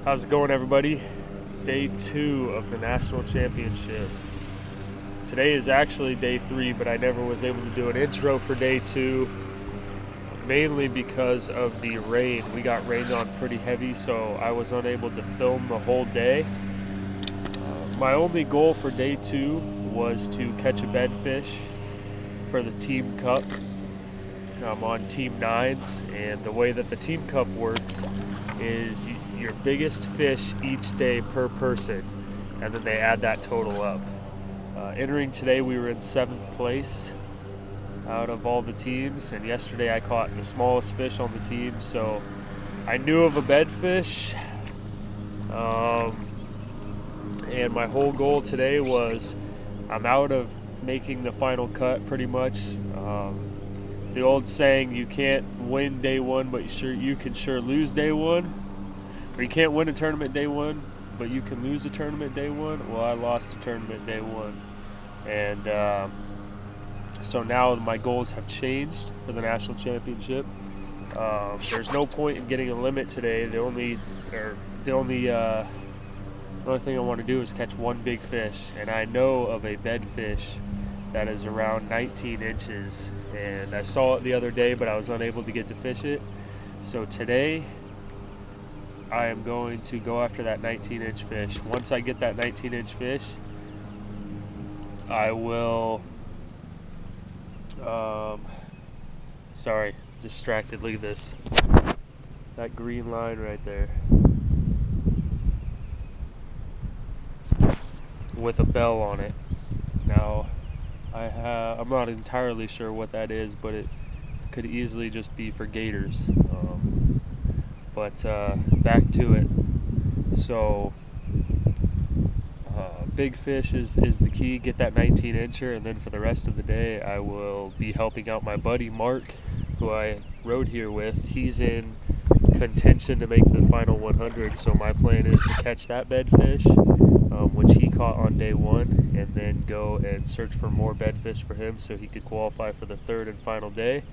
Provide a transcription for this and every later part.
How's it going, everybody? Day 2 of the National Championship. Today is actually day 3, but I never was able to do an intro for day 2, mainly because of the rain. We got rained on pretty heavy, so I was unable to film the whole day. My only goal for day 2 was to catch a bedfish for the Team Cup. I'm on Team 9s, and the way that the Team Cup works is your biggest fish each day per person, and then they add that total up. Entering today, we were in 7th place out of all the teams, and yesterday I caught the smallest fish on the team, so I knew of a bedfish. And my whole goal today was, I'm out of making the final cut pretty much. The old saying, you can't win day 1, but you can sure lose day 1. Or you can't win a tournament day 1, but you can lose a tournament day 1. Well, I lost a tournament day 1. And so now my goals have changed for the National Championship. There's no point in getting a limit today. The only thing I want to do is catch one big fish. And I know of a bedfish that is around 19 inches. And I saw it the other day, but I was unable to get to fish it. So today, I am going to go after that 19-inch fish. Once I get that 19-inch fish, I will, sorry, distracted, look at this. That green line right there. With a bell on it. Now, I'm not entirely sure what that is, but it could easily just be for gators. But back to it. So big fish is the key. Get that 19-incher, and then for the rest of the day I will be helping out my buddy Mark, who I rode here with. He's in contention to make the final 100, so my plan is to catch that bedfish, which he caught on day 1, and then go and search for more bedfish for him so he could qualify for the 3rd and final day,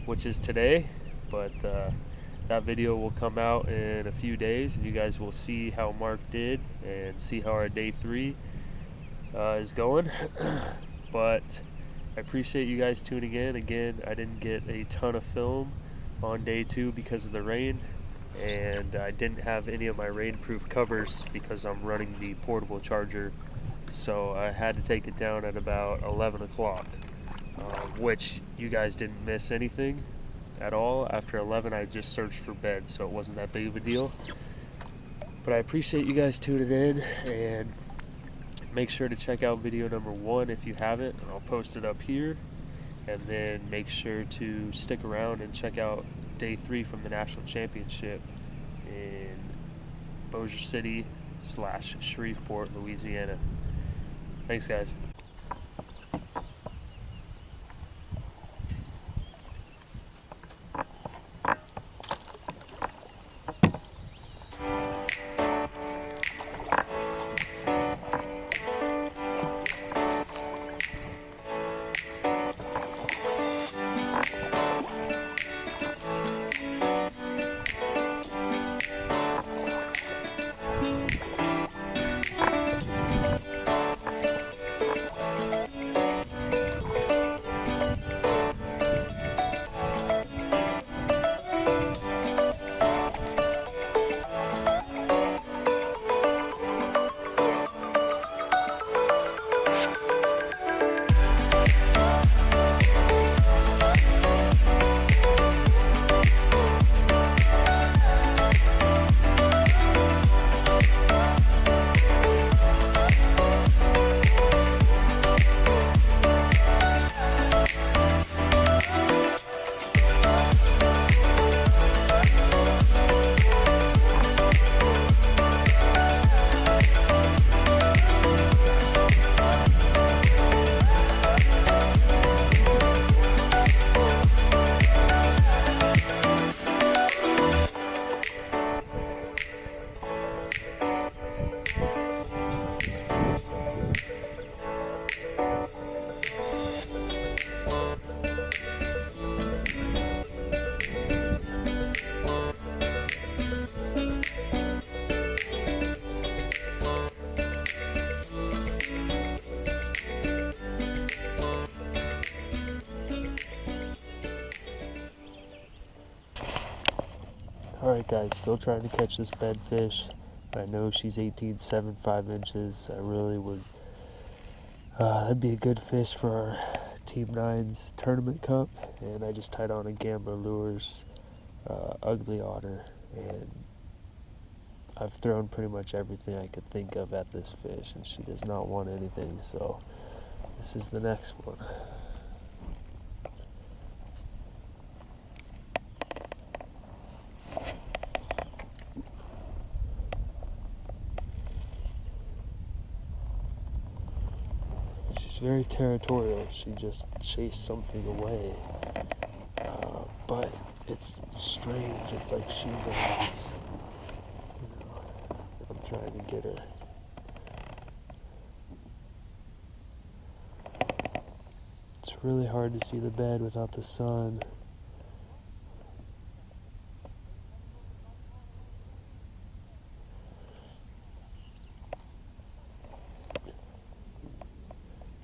which is today. But that video will come out in a few days, and you guys will see how Mark did and see how our day 3 is going. But I appreciate you guys tuning in. Again, I didn't get a ton of film on day 2 because of the rain, and I didn't have any of my rainproof covers because I'm running the portable charger, so I had to take it down at about 11 o'clock, which you guys didn't miss anything at all. After 11 I just searched for beds, so it wasn't that big of a deal. But I appreciate you guys tuning in, and make sure to check out video number 1 if you haven't. I'll post it up here, and then make sure to stick around and check out day 3 from the National Championship in Bossier City / Shreveport, Louisiana. Thanks, guys. Alright guys, still trying to catch this bedfish. I know she's 18.7 5 inches. I really would, that'd be a good fish for our Team 9's tournament cup. And I just tied on a Gambler Lures ugly otter, and I've thrown pretty much everything I could think of at this fish, and she does not want anything, so this is the next one. She's very territorial. She just chased something away, but it's strange. It's like she knows. I'm trying to get her. It's really hard to see the bed without the sun.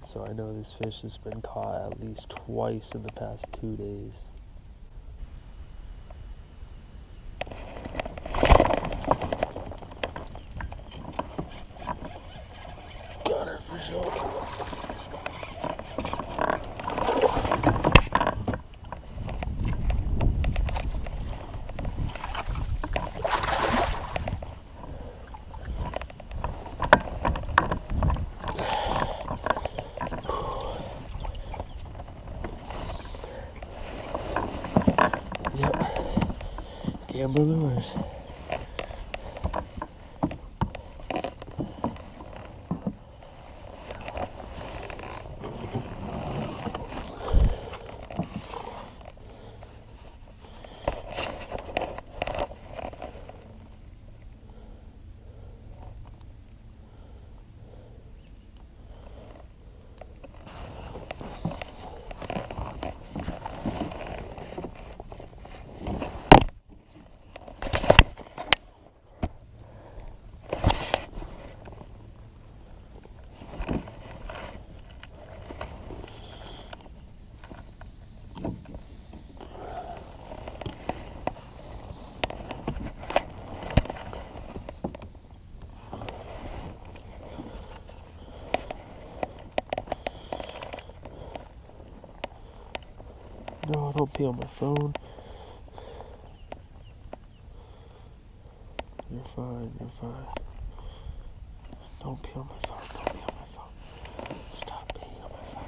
So I know this fish has been caught at least twice in the past 2 days. Got her for sure. Gambler Lures. No, don't pee on my phone. You're fine, you're fine. Don't pee on my phone, don't pee on my phone. Stop peeing on my phone.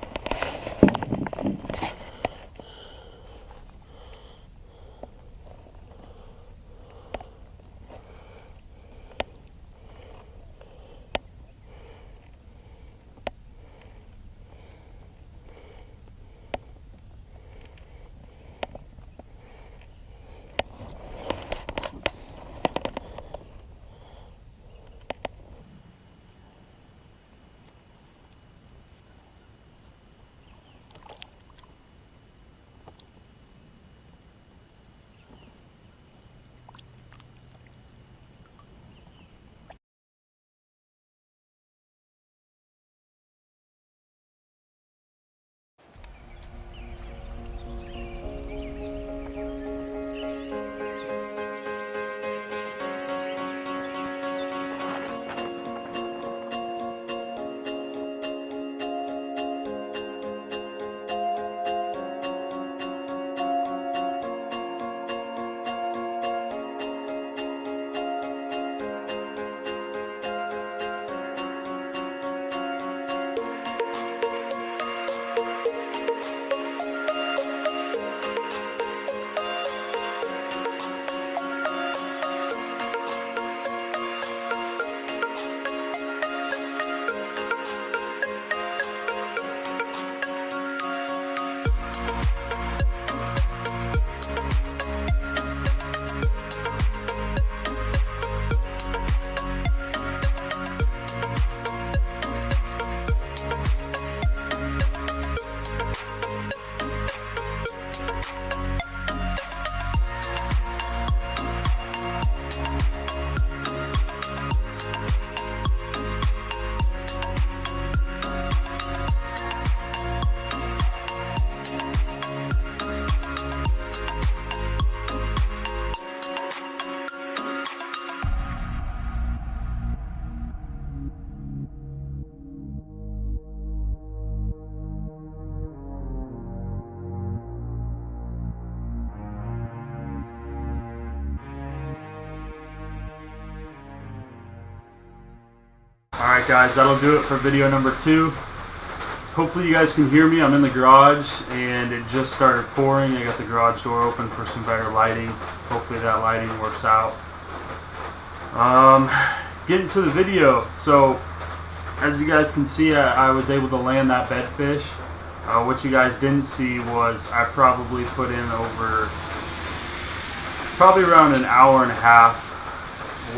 Alright guys, that'll do it for video number 2. Hopefully you guys can hear me. I'm in the garage and it just started pouring. I got the garage door open for some better lighting. Hopefully that lighting works out. Getting to the video. So as you guys can see, I was able to land that bedfish. What you guys didn't see was I probably put in over around an hour and a half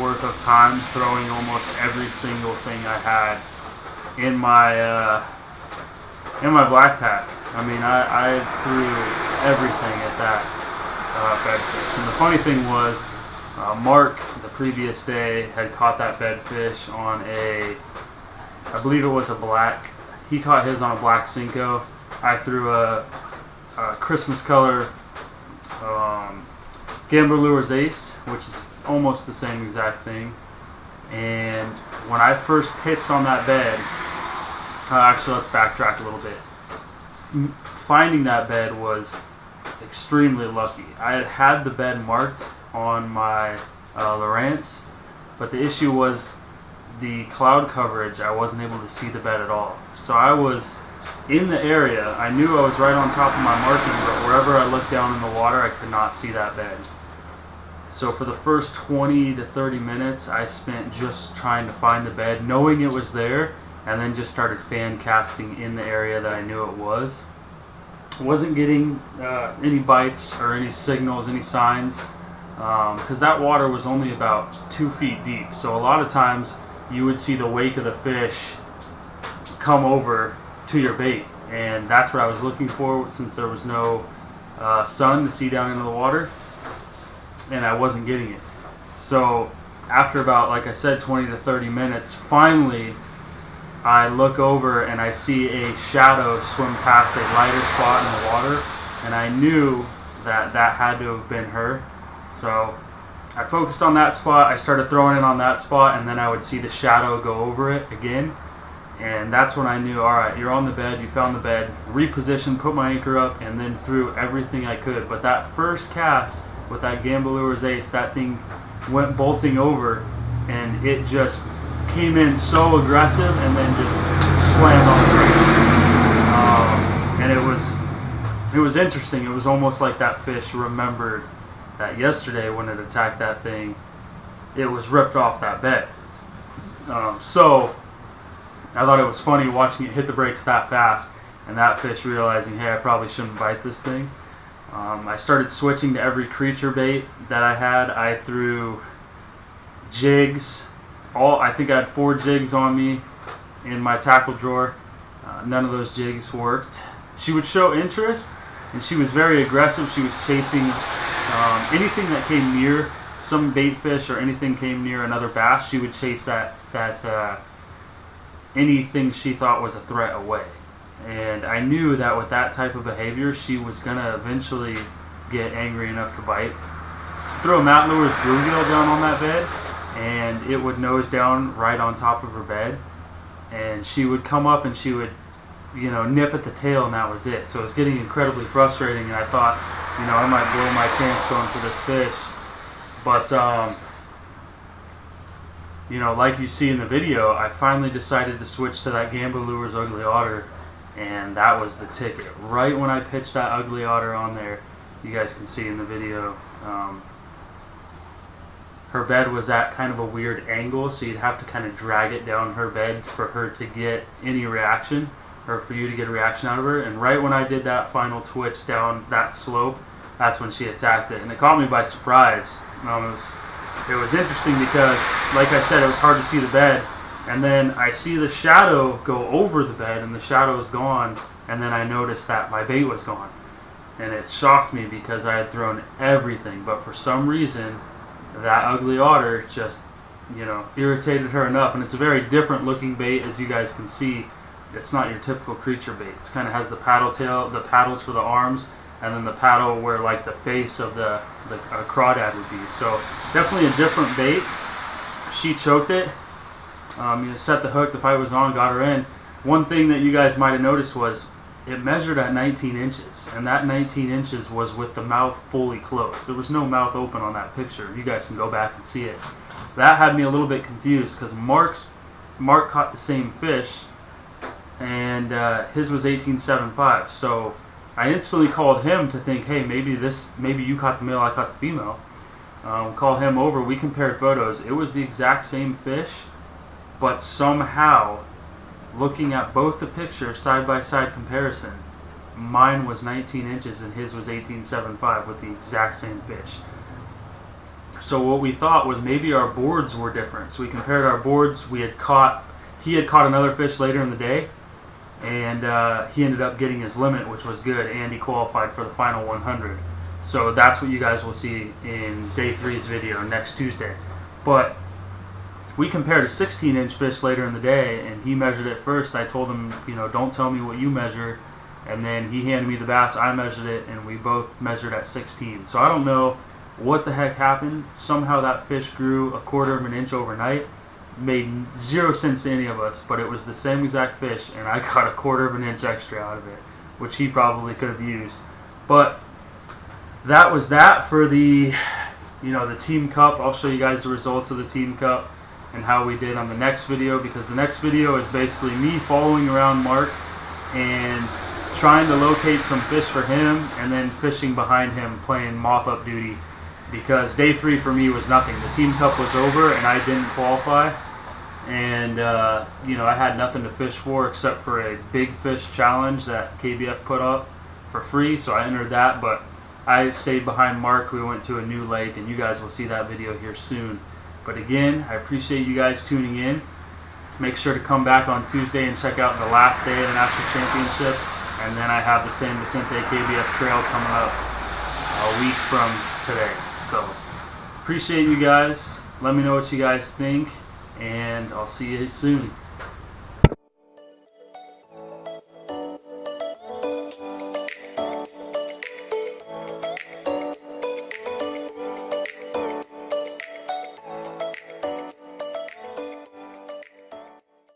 worth of time throwing almost every single thing I had in my black tack. I mean, I threw everything at that bedfish. And the funny thing was, Mark the previous day had caught that bedfish on I believe it was a black. He caught his on a black Cinco. I threw a Christmas color Gambler Lures Ace, which is almost the same exact thing. And when I first pitched on that bed, actually let's backtrack a little bit. Finding that bed was extremely lucky. I had the bed marked on my Lowrance, but the issue was the cloud coverage. I wasn't able to see the bed at all. So I was in the area. I knew I was right on top of my marking, but wherever I looked down in the water, I could not see that bed. So for the first 20 to 30 minutes, I spent just trying to find the bed, knowing it was there, and then just started fan casting in the area that I knew it was. Wasn't getting any bites or any signals, any signs, because that water was only about 2 feet deep. So a lot of times you would see the wake of the fish come over to your bait, and that's what I was looking for, since there was no sun to see down into the water, and I wasn't getting it. So after about, like I said, 20 to 30 minutes, finally I look over and I see a shadow swim past a lighter spot in the water, and I knew that had to have been her. So I focused on that spot. I started throwing it on that spot, and then I would see the shadow go over it again. And that's when I knew, alright, you're on the bed, you found the bed, repositioned, put my anchor up, and then threw everything I could. But that first cast with that Gambler Lures Ace, that thing went bolting over, and it just came in so aggressive and then just slammed on the brakes. And it was interesting. It was almost like that fish remembered that yesterday when it attacked that thing, it was ripped off that bed. So I thought it was funny watching it hit the brakes that fast, and that fish realizing, hey, I probably shouldn't bite this thing. I started switching to every creature bait that I had. I threw jigs. I think I had 4 jigs on me in my tackle drawer. None of those jigs worked. She would show interest, and she was very aggressive. She was chasing anything that came near, some bait fish or anything came near another bass. She would chase anything she thought was a threat away. And I knew that with that type of behavior, she was going to eventually get angry enough to bite. Throw a Matt Lures bluegill down on that bed, and it would nose down right on top of her bed. And she would come up and she would, nip at the tail, and that was it. So it was getting incredibly frustrating, and I thought, I might blow my chance going for this fish. But, like you see in the video, I finally decided to switch to that Gambler Lures Ugly Otter, and that was the ticket. Right when I pitched that Ugly Otter on there, you guys can see in the video, her bed was at kind of a weird angle, so you'd have to kind of drag it down her bed for her to get any reaction, or for you to get a reaction out of her. And right when I did that final twitch down that slope, that's when she attacked it, and it caught me by surprise. It was interesting because, like I said, it was hard to see the bed, and then I see the shadow go over the bed, and the shadow is gone, and then I noticed that my bait was gone. And it shocked me because I had thrown everything, but for some reason, that Ugly Otter just, irritated her enough. And it's a very different looking bait, as you guys can see. It's not your typical creature bait. It kind of has the paddle tail, the paddles for the arms, and then the paddle where like the face of the crawdad would be. So definitely a different bait. She choked it. Set the hook, the fight was on, got her in. One thing that you guys might have noticed was it measured at 19 inches, and that 19 inches was with the mouth fully closed. There was no mouth open on that picture. You guys can go back and see it. That had me a little bit confused because Mark's Mark caught the same fish, and his was 18.75. So I instantly called him to think, hey, maybe you caught the male, I caught the female. Call him over. We compared photos. It was the exact same fish, but somehow, looking at both the pictures side by side comparison, mine was 19 inches and his was 18.75 with the exact same fish. So what we thought was maybe our boards were different. So we compared our boards. He had caught another fish later in the day, and he ended up getting his limit, which was good, and he qualified for the final 100. So that's what you guys will see in day 3's video next Tuesday. But we compared a 16-inch fish later in the day, and he measured it first. I told him, don't tell me what you measure. And then he handed me the bass, I measured it, and we both measured at 16. So I don't know what the heck happened. Somehow that fish grew 1/4 of an inch overnight. Made zero sense to any of us, but it was the same exact fish, and I got 1/4 of an inch extra out of it, which he probably could have used. But that was that for the Team Cup. I'll show you guys the results of the Team Cup and how we did on the next video, because the next video is basically me following around Mark and trying to locate some fish for him, and then fishing behind him, playing mop-up duty, because day 3 for me was nothing. The Team Cup was over and I didn't qualify, and I had nothing to fish for except for a big fish challenge that KBF put up for free, so I entered that. But I stayed behind Mark. We went to a new lake, and you guys will see that video here soon. But again, I appreciate you guys tuning in. Make sure to come back on Tuesday and check out the last day of the National Championship. And then I have the San Vicente KBF Trail coming up a week from today. So, appreciate you guys. Let me know what you guys think, and I'll see you soon.